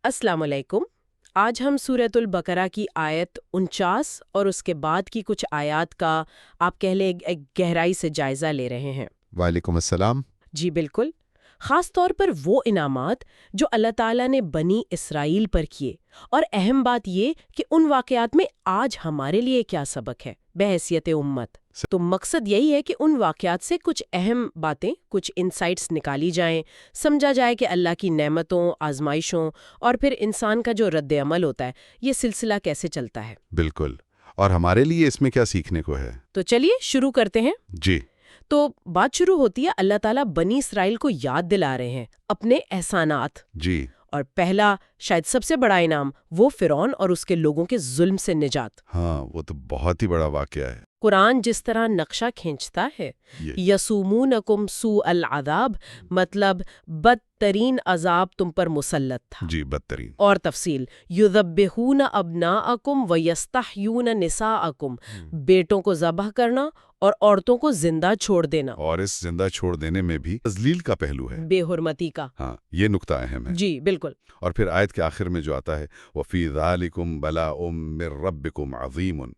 السلام علیکم۔ آج ہم سورۃ البقرہ کی آیت 49 اور اس کے بعد کی کچھ آیات کا آپ کہہ لیں ایک گہرائی سے جائزہ لے رہے ہیں۔ وعلیکم السلام۔ جی بالکل، خاص طور پر وہ انعامات جو اللہ تعالیٰ نے بنی اسرائیل پر کیے، اور اہم بات یہ کہ ان واقعات میں آج ہمارے لیے کیا سبق ہے بحیثیت امت۔ تو مقصد یہی ہے کہ ان واقعات سے کچھ اہم باتیں، کچھ انسائٹس نکالی جائیں، سمجھا جائے کہ اللہ کی نعمتوں، آزمائشوں اور پھر انسان کا جو رد عمل ہوتا ہے، یہ سلسلہ کیسے چلتا ہے۔ بالکل، اور ہمارے لیے اس میں کیا سیکھنے کو ہے؟ تو چلیے شروع کرتے ہیں۔ جی تو بات شروع ہوتی ہے، اللہ تعالیٰ بنی اسرائیل کو یاد دلا رہے ہیں اپنے احسانات۔ جی اور پہلا، شاید سب سے بڑا انعام، وہ فرعون اور اس کے لوگوں کے ظلم سے نجات۔ ہاں، وہ تو بہت ہی بڑا واقعہ ہے۔ قرآن جس طرح نقشہ کھینچتا ہے، یسومونکم سوء العذاب، مطلب بدترین عذاب تم پر مسلط تھا۔ جی بدترین۔ اور تفصیل، یذبحون ابناءکم ویستحیون نساءکم، بیٹوں کو ذبح کرنا اور عورتوں کو زندہ چھوڑ دینا، اور اس زندہ چھوڑ دینے میں بھی تذلیل کا پہلو ہے، بے حرمتی کا۔ ہاں، یہ نقطہ اہم ہے۔ جی بالکل۔ اور پھر آیت کے آخر میں جو آتا ہے وَفِي ذَلِكُمْ بَلَاءٌ مِّن رَبِّكُمْ عَظِيمٌ،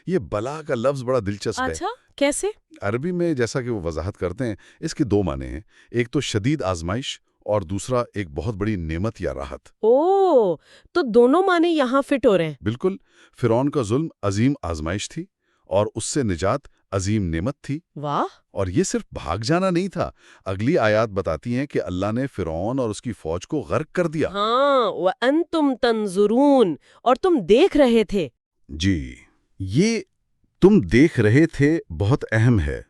یہ بلا کا لفظ بڑا دلچسپ ہے۔ اچھا، کیسے؟ عربی میں جیسا کہ وہ وضاحت کرتے ہیں، اس کے دو معنی ہیں، ایک تو شدید آزمائش اور دوسرا ایک بہت بڑی نعمت یا راحت۔ اوہ، تو دونوں معنی یہاں فٹ ہو رہے ہیں۔ بالکل، فرعون کا ظلم عظیم آزمائش تھی اور اس سے نجات عظیم نعمت تھی۔ واہ! اور یہ صرف بھاگ جانا نہیں تھا، اگلی آیات بتاتی ہیں کہ اللہ نے فرعون اور اس کی فوج کو غرق کر دیا۔ ہاں، وَأَنْتُمْ تَنْظُرُونَ، اور تم دیکھ رہے تھے۔ جی، یہ تم دیکھ رہے تھے بہت اہم ہے۔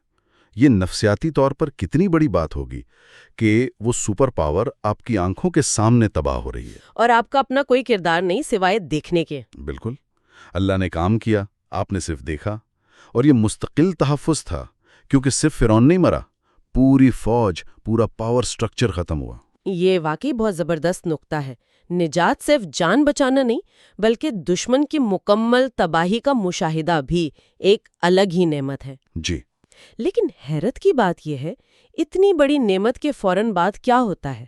یہ نفسیاتی طور پر کتنی بڑی بات ہوگی کہ وہ سپر پاور آپ کی آنکھوں کے سامنے تباہ ہو رہی ہے، اور آپ کا اپنا کوئی کردار نہیں سوائے دیکھنے کے۔ بالکل، اللہ نے کام کیا، آپ نے صرف دیکھا۔ اور یہ مستقل تحفظ تھا، کیونکہ صرف فرعون نہیں مرا، پوری فوج، پورا پاور سٹرکچر ختم ہوا۔ یہ واقعی بہت زبردست نقطہ ہے۔ نجات صرف جان بچانا نہیں، بلکہ دشمن کی مکمل تباہی کا مشاہدہ بھی ایک الگ ہی نعمت ہے۔ جی، لیکن حیرت کی بات یہ ہے، اتنی بڑی نعمت کے فوراً بعد کیا ہوتا ہے؟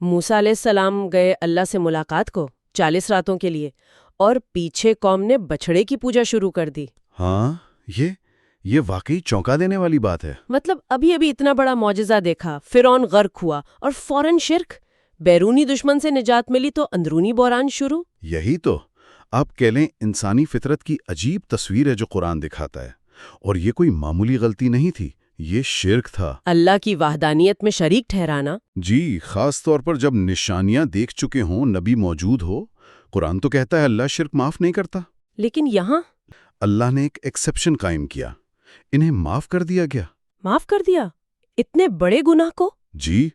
موسیٰ علیہ السلام گئے اللہ سے ملاقات کو 40 راتوں کے لیے، اور پیچھے قوم نے بچھڑے کی پوجا شروع کر دی۔ ہاں، یہ واقعی چونکا دینے والی بات ہے۔ مطلب ابھی اتنا بڑا معجزہ دیکھا، فرعون غرق ہوا، اور فوراً شرک۔ بیرونی دشمن سے نجات ملی تو اندرونی بحران شروع۔ یہی تو آپ کہہ لیں انسانی فطرت کی عجیب تصویر ہے جو قرآن دکھاتا ہے، اور یہ کوئی معمولی غلطی نہیں تھی، یہ شرک تھا۔ اللہ کی وحدانیت میں شریک ٹھہرانا۔ جی، خاص طور پر جب نشانیاں دیکھ چکے ہوں، نبی موجود ہو۔ قرآن تو کہتا ہے اللہ شرک معاف نہیں کرتا، لیکن یہاں اللہ نے ایک ایکسپشن قائم کیا، انہیں معاف کر دیا گیا۔ معاف کر دیا اتنے بڑے گناہ کو؟ جی،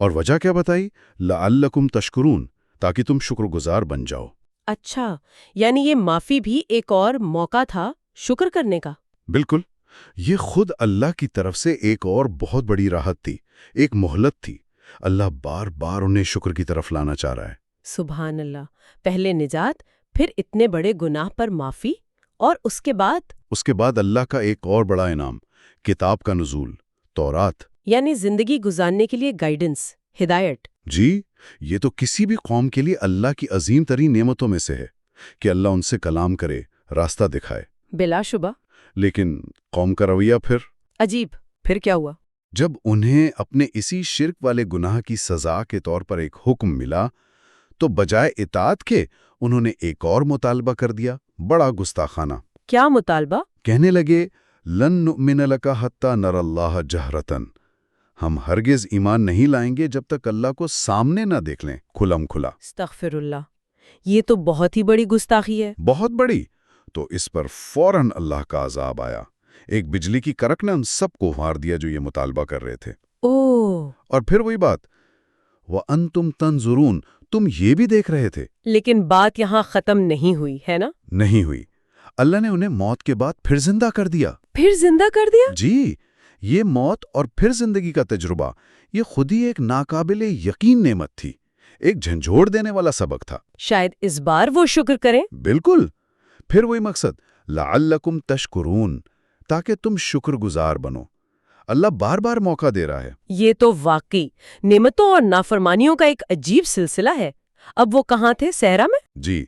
اور وجہ کیا بتائی؟ لعلکم تشکرون، تاکہ تم شکر گزار بن جاؤ۔ اچھا، یعنی یہ معافی بھی ایک اور موقع تھا شکر کرنے کا۔ بالکل، یہ خود اللہ کی طرف سے ایک اور بہت بڑی راحت تھی، ایک مہلت تھی۔ اللہ بار بار انہیں شکر کی طرف لانا چاہ رہا ہے۔ سبحان اللہ، پہلے نجات، پھر اتنے بڑے گناہ پر معافی، اور اس کے بعد اللہ کا ایک اور بڑا انعام، کتاب کا نزول، تورات۔ یعنی زندگی گزارنے کے لیے گائیڈنس، ہدایت۔ جی، یہ تو کسی بھی قوم کے لیے اللہ کی عظیم ترین نعمتوں میں سے ہے کہ اللہ ان سے کلام کرے، راستہ دکھائے۔ بلا شبہ۔ لیکن قوم کا رویہ عجیب، پھر کیا ہوا؟ جب انہیں اپنے اسی شرک والے گناہ کی سزا کے طور پر ایک حکم ملا، تو بجائے اطاعت کے انہوں نے ایک اور مطالبہ کر دیا، بڑا گستاخانہ۔ کیا مطالبہ؟ کہنے لگے لن نؤمن لک حتی نر اللہ جہرتن، ہم ہرگز ایمان نہیں لائیں گے جب تک اللہ کو سامنے نہ دیکھ لیں، کھلم کھلا۔ استغفر اللہ، یہ تو بہت ہی بڑی گستاخی ہے۔ بہت بڑی۔ تو اس پر فوراً اللہ کا عذاب آیا، ایک بجلی کی کڑک نے ان سب کو مار دیا جو یہ مطالبہ کر رہے تھے۔ اوہ! اور پھر وہی بات، وَأَنْتُمْ تَنْظُرُونَ، تم یہ بھی دیکھ رہے تھے۔ لیکن بات یہاں ختم نہیں ہوئی ہے نا؟ نہیں ہوئی، اللہ نے انہیں موت کے بعد پھر زندہ کر دیا۔ پھر زندہ کر دیا؟ جی، یہ موت اور پھر زندگی کا تجربہ، یہ خود ہی ایک ناقابل یقین نعمت تھی، ایک جھنجھوڑ دینے والا سبق تھا۔ شاید اس بار وہ شکر کریں۔ بالکل، پھر وہی مقصد، لعلکم تشکرون، تاکہ تم شکر گزار بنو۔ اللہ بار بار موقع دے رہا ہے۔ یہ تو واقعی نعمتوں اور نافرمانیوں کا ایک عجیب سلسلہ ہے۔ اب وہ کہاں تھے؟ صحرا میں؟ جی،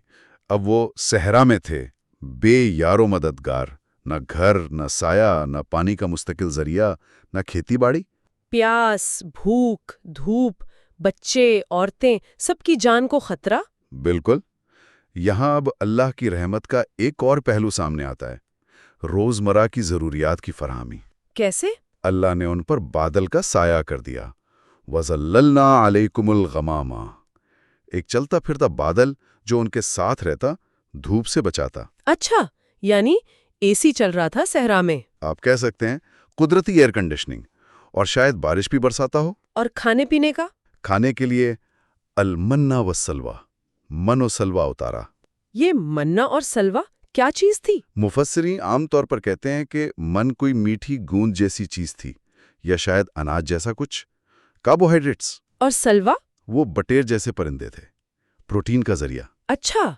اب وہ صحرا میں تھے، بے یار و مددگار، نہ گھر، نہ سایہ، نہ پانی کا مستقل ذریعہ، نہ کھیتی باڑی۔ پیاس، بھوک، دھوپ، بچے، عورتیں، سب کی جان کو خطرہ۔ بالکل۔ یہاں اب اللہ کی رحمت کا ایک اور پہلو سامنے آتا ہے، روزمرہ کی ضروریات کی فراہمی۔ کیسے؟ اللہ نے ان پر بادل کا سایہ کر دیا، وَظَلَّلْنَا عَلَيْكُمُ الْغَمَامَ، ایک چلتا پھرتا بادل جو ان کے ساتھ رہتا، دھوپ سے بچاتا۔ اچھا، یعنی اے سی چل رہا تھا صحرا میں؟ آپ کہہ سکتے ہیں قدرتی ایئر کنڈیشننگ، اور شاید بارش بھی برساتا ہو۔ اور کھانے پینے کا؟ کھانے کے لیے المنا والسلویٰ، من و سلوہ اتارا۔ یہ منا اور سلوا کیا چیز تھی؟ مفسرین عام طور پر کہتے ہیں کہ من کوئی میٹھی گوند جیسی چیز تھی، یا شاید اناج جیسا کچھ، کاربوہائیڈریٹس۔ اور سلوا؟ وہ بٹیر جیسے پرندے تھے، پروٹین کا ذریعہ۔ اچھا،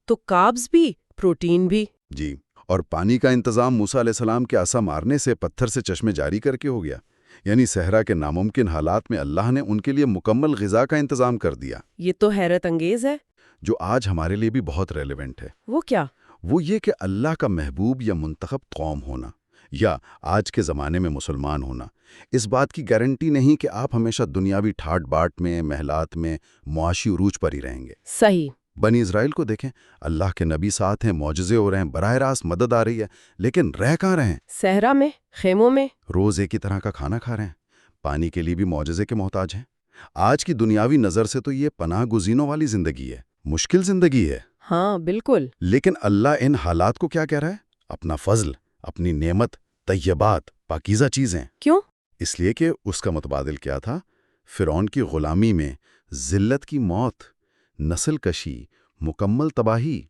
تو کاربز بھی، پروٹین بھی۔ جی، اور پانی کا انتظام موسیٰ علیہ السلام کے عصا مارنے سے پتھر سے چشمے جاری کر کے ہو گیا، یعنی صحرا کے ناممکن حالات میں اللہ نے ان کے لیے مکمل غذا کا انتظام کر دیا۔ یہ تو حیرت انگیز ہے۔ جو آج ہمارے لیے بھی بہت ریلیونٹ ہے، وہ کیا؟ وہ یہ کہ اللہ کا محبوب یا منتخب قوم ہونا، یا آج کے زمانے میں مسلمان ہونا، اس بات کی گارنٹی نہیں کہ آپ ہمیشہ دنیاوی ٹھاٹ باٹ میں، محلات میں، معاشی عروج پر ہی رہیں گے۔ صحیح۔ بنی اسرائیل کو دیکھیں، اللہ کے نبی ساتھ ہیں، معجزے ہو رہے ہیں، براہ راست مدد آ رہی ہے، لیکن رہ کہاں رہے ہیں؟ صحرا میں، خیموں میں۔ روز ایک ہی طرح کا کھانا کھا رہے ہیں، پانی کے لیے بھی معجزے کے محتاج ہیں۔ آج کی دنیاوی نظر سے تو یہ پناہ گزینوں والی زندگی ہے، مشکل زندگی ہے۔ ہاں بالکل۔ لیکن اللہ ان حالات کو کیا کہہ رہا ہے؟ اپنا فضل، اپنی نعمت، طیبات، پاکیزہ چیزیں۔ کیوں؟ اس لیے کہ اس کا متبادل کیا تھا؟ فرعون کی غلامی میں ذلت کی موت، نسل کشی، مکمل تباہی۔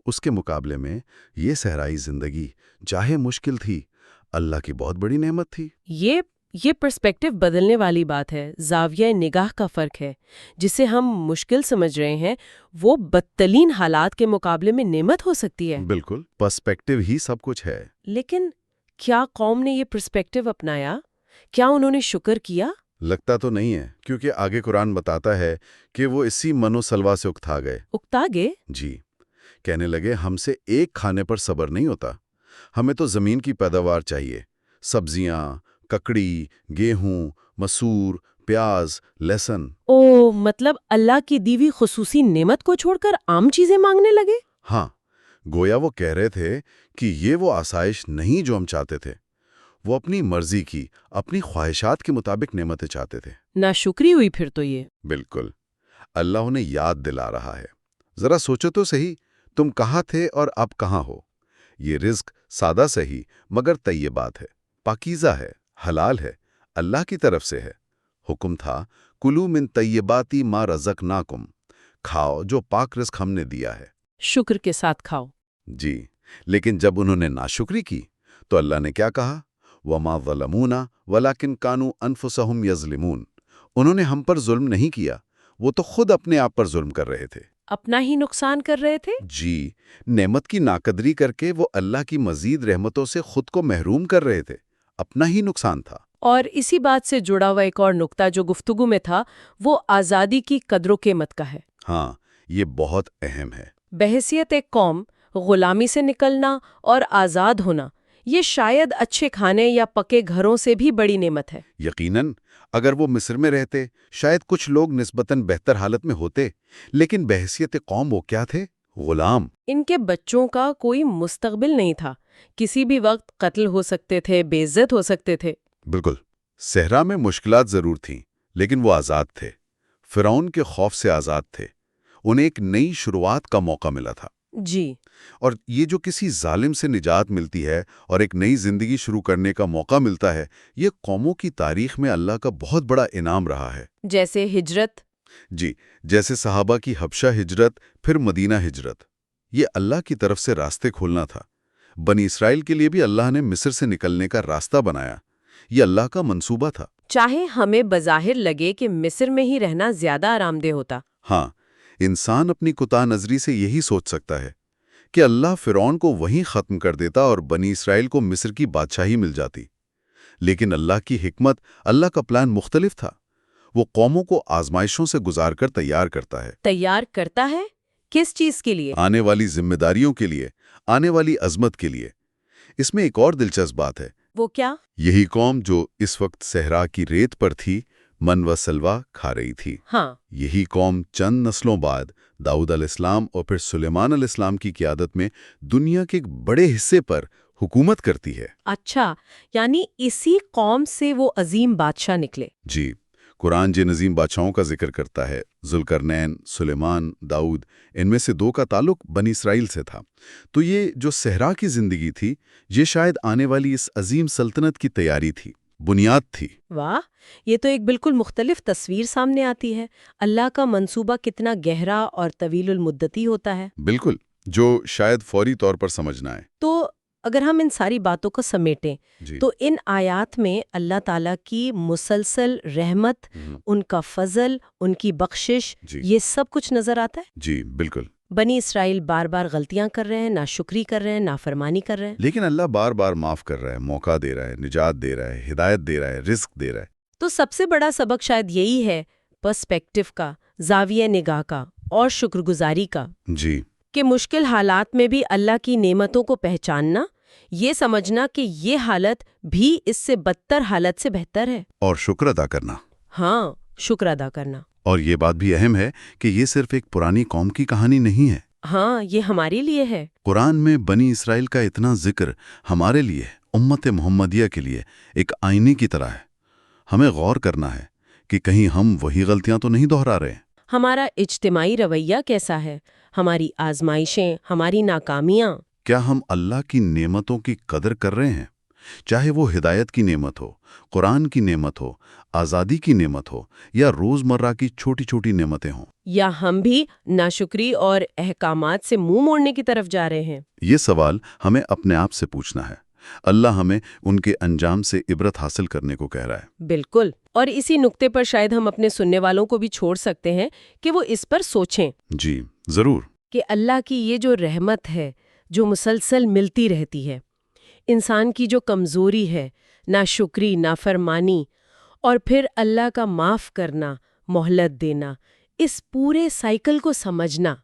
اس کے مقابلے میں یہ صحرائی زندگی چاہے مشکل تھی، اللہ کی بہت بڑی نعمت تھی۔ یہ پرسپیکٹو بدلنے والی بات ہے، زاویہ نگاہ کا فرق ہے۔ جسے ہم مشکل سمجھ رہے ہیں وہ بدترین حالات کے مقابلے میں نعمت ہو سکتی ہے۔ بالکل، پرسپیکٹو ہی سب کچھ ہے۔ لیکن کیا قوم نے یہ پرسپیکٹو اپنایا؟ کیا انہوں نے شکر کیا؟ لگتا تو نہیں ہے، کیونکہ آگے قرآن بتاتا ہے کہ وہ اسی من و سلوا سے اکتا گئے۔ اکتا گئے؟ جی، کہنے لگے ہم سے ایک کھانے پر صبر نہیں ہوتا، ہمیں تو زمین کی پیداوار چاہیے، سبزیاں، ککڑی، گیہوں، مسور، پیاز، لہسن۔ مطلب اللہ کی دیوی خصوصی نعمت کو چھوڑ کر عام چیزیں مانگنے لگے؟ ہاں، گویا وہ کہہ رہے تھے کہ یہ وہ آسائش نہیں جو ہم چاہتے تھے، وہ اپنی مرضی کی، اپنی خواہشات کے مطابق نعمتیں چاہتے تھے۔ ناشکری ہوئی پھر تو یہ۔ بالکل، اللہ انہیں یاد دلا رہا ہے، ذرا سوچو تو صحیح، تم کہاں تھے اور اب کہاں ہو؟ یہ رزق سادہ صحیح مگر طیبات ہے، پاکیزہ ہے، حلال ہے، اللہ کی طرف سے ہے۔ حکم تھا کلو من طیباتی ما رزقناکم، کھاؤ جو پاک رزق ہم نے دیا ہے، شکر کے ساتھ کھاؤ۔ جی، لیکن جب انہوں نے ناشکری کی تو اللہ نے کیا کہا؟ وَمَا ظَلَمُونَا وَلَكِنْ كَانُوا أَنفُسَهُمْ يَظْلِمُونَ، انہوں نے ہم پر ظلم نہیں کیا، وہ تو خود اپنے آپ پر ظلم کر رہے تھے، اپنا ہی نقصان کر رہے تھے۔ جی، نعمت کی ناقدری کر کے وہ اللہ کی مزید رحمتوں سے خود کو محروم کر رہے تھے، اپنا ہی نقصان تھا۔ اور اسی بات سے جڑا ہوا ایک اور نقطہ جو گفتگو میں تھا وہ آزادی کی قدر و قیمت کا ہے۔ ہاں، یہ بہت اہم ہے۔ بحیثیت ایک قوم، غلامی سے نکلنا اور آزاد ہونا یہ شاید اچھے کھانے یا پکے گھروں سے بھی بڑی نعمت ہے۔ یقیناً، اگر وہ مصر میں رہتے شاید کچھ لوگ نسبتاً بہتر حالت میں ہوتے، لیکن بحیثیت قوم وہ کیا تھے؟ غلام۔ ان کے بچوں کا کوئی مستقبل نہیں تھا، کسی بھی وقت قتل ہو سکتے تھے، بے عزت ہو سکتے تھے۔ بالکل، صحرا میں مشکلات ضرور تھیں، لیکن وہ آزاد تھے، فرعون کے خوف سے آزاد تھے، انہیں ایک نئی شروعات کا موقع ملا تھا۔ جی، اور یہ جو کسی ظالم سے نجات ملتی ہے اور ایک نئی زندگی شروع کرنے کا موقع ملتا ہے، یہ قوموں کی تاریخ میں اللہ کا بہت بڑا انعام رہا ہے۔ جیسے ہجرت۔ جی، جیسے صحابہ کی حبشہ ہجرت، پھر مدینہ ہجرت، یہ اللہ کی طرف سے راستے کھولنا تھا۔ بنی اسرائیل کے لیے بھی اللہ نے مصر سے نکلنے کا راستہ بنایا، یہ اللہ کا منصوبہ تھا۔ چاہے ہمیں بظاہر لگے کہ مصر میں ہی رہنا زیادہ آرام دہ ہوتا۔ ہاں، انسان اپنی کوتاہ نظری سے یہی سوچ سکتا ہے کہ اللہ فرعون کو وہیں ختم کر دیتا اور بنی اسرائیل کو مصر کی بادشاہی مل جاتی، لیکن اللہ کی حکمت، اللہ کا پلان مختلف تھا۔ وہ قوموں کو آزمائشوں سے گزار کر تیار کرتا ہے، تیار کرتا ہے کس چیز کے لیے؟ آنے والی ذمہ داریوں کے لیے، آنے والی عظمت کے لیے۔ اس میں ایک اور دلچسپ بات ہے، وہ کیا؟ یہی قوم جو اس وقت صحرا کی ریت پر تھی، من و سلوا کھا رہی تھی، ہاں، یہی قوم چند نسلوں بعد داؤد علیہ السلام اور پھر سلیمان علیہ السلام کی قیادت میں دنیا کے ایک بڑے حصے پر حکومت کرتی ہے۔ اچھا، یعنی اسی قوم سے وہ عظیم بادشاہ نکلے۔ جی، قرآن جن عظیم بادشاہوں کا ذکر کرتا ہے، ذوالقرنین، سلیمان، داؤد، ان میں سے 2 کا تعلق بنی اسرائیل سے تھا۔ تو یہ جو صحرا کی زندگی تھی، یہ شاید آنے والی اس عظیم سلطنت کی تیاری تھی، بنیاد تھی۔ واہ، یہ تو ایک بالکل مختلف تصویر سامنے آتی ہے۔ اللہ کا منصوبہ کتنا گہرا اور طویل المدتی ہوتا ہے۔ بالکل، جو شاید فوری طور پر سمجھنا ہے۔ تو اگر ہم ان ساری باتوں کو سمیٹیں جی، تو ان آیات میں اللہ تعالیٰ کی مسلسل رحمت، ان کا فضل، ان کی بخشش، جی، یہ سب کچھ نظر آتا ہے۔ جی، بالکل۔ بنی اسرائیل بار بار غلطیاں کر رہے ہیں، ناشکری کر رہے ہیں، نافرمانی کر رہے ہیں، لیکن اللہ بار بار معاف کر رہا ہے، موقع دے رہا ہے، نجات دے رہا ہے، ہدایت دے رہا ہے، رزق دے رہا ہے۔ تو سب سے بڑا سبق شاید یہی ہے، پرسپیکٹو کا، زاویہ نگاہ کا اور شکر گزاری کا، جی، کہ مشکل حالات میں بھی اللہ کی نعمتوں کو پہچاننا، یہ سمجھنا کہ یہ حالت بھی اس سے بدتر حالت سے بہتر ہے۔ اور شکر ادا کرنا۔ ہاں، شکر ادا کرنا۔ اور یہ بات بھی اہم ہے کہ یہ صرف ایک پرانی قوم کی کہانی نہیں ہے۔ ہاں، یہ ہمارے لیے ہے۔ قرآن میں بنی اسرائیل کا اتنا ذکر ہمارے لیے، امت محمدیہ کے لیے ایک آئینے کی طرح ہے۔ ہمیں غور کرنا ہے کہ کہیں ہم وہی غلطیاں تو نہیں دہرا رہے ہیں۔ ہمارا اجتماعی رویہ کیسا ہے؟ ہماری آزمائشیں، ہماری ناکامیاں، کیا ہم اللہ کی نعمتوں کی قدر کر رہے ہیں؟ چاہے وہ ہدایت کی نعمت ہو، قرآن کی نعمت ہو، آزادی کی نعمت ہو، یا روزمرہ کی چھوٹی چھوٹی نعمتیں ہوں۔ یا ہم بھی ناشکری اور احکامات سے منہ موڑنے کی طرف جا رہے ہیں؟ یہ سوال ہمیں اپنے آپ سے پوچھنا ہے۔ اللہ ہمیں ان کے انجام سے عبرت حاصل کرنے کو کہہ رہا ہے۔ بالکل، اور اسی نقطے پر شاید ہم اپنے سننے والوں کو بھی چھوڑ سکتے ہیں کہ وہ اس پر سوچیں جی، ضرور۔ کہ اللہ کی یہ جو رحمت ہے، جو مسلسل ملتی رہتی ہے، انسان کی جو کمزوری ہے، ناشکری، نافرمانی، اور پھر اللہ کا معاف کرنا، مہلت دینا، اس پورے سائیکل کو سمجھنا،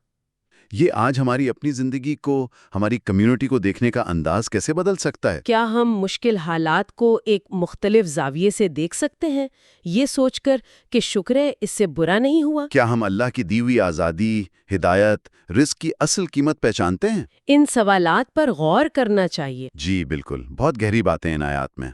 یہ آج ہماری اپنی زندگی کو، ہماری کمیونٹی کو دیکھنے کا انداز کیسے بدل سکتا ہے؟ کیا ہم مشکل حالات کو ایک مختلف زاویے سے دیکھ سکتے ہیں، یہ سوچ کر کہ شکر ہے اس سے برا نہیں ہوا؟ کیا ہم اللہ کی دی ہوئی آزادی، ہدایت، رزق کی اصل قیمت پہچانتے ہیں؟ ان سوالات پر غور کرنا چاہیے۔ جی بالکل، بہت گہری باتیں ان آیات میں۔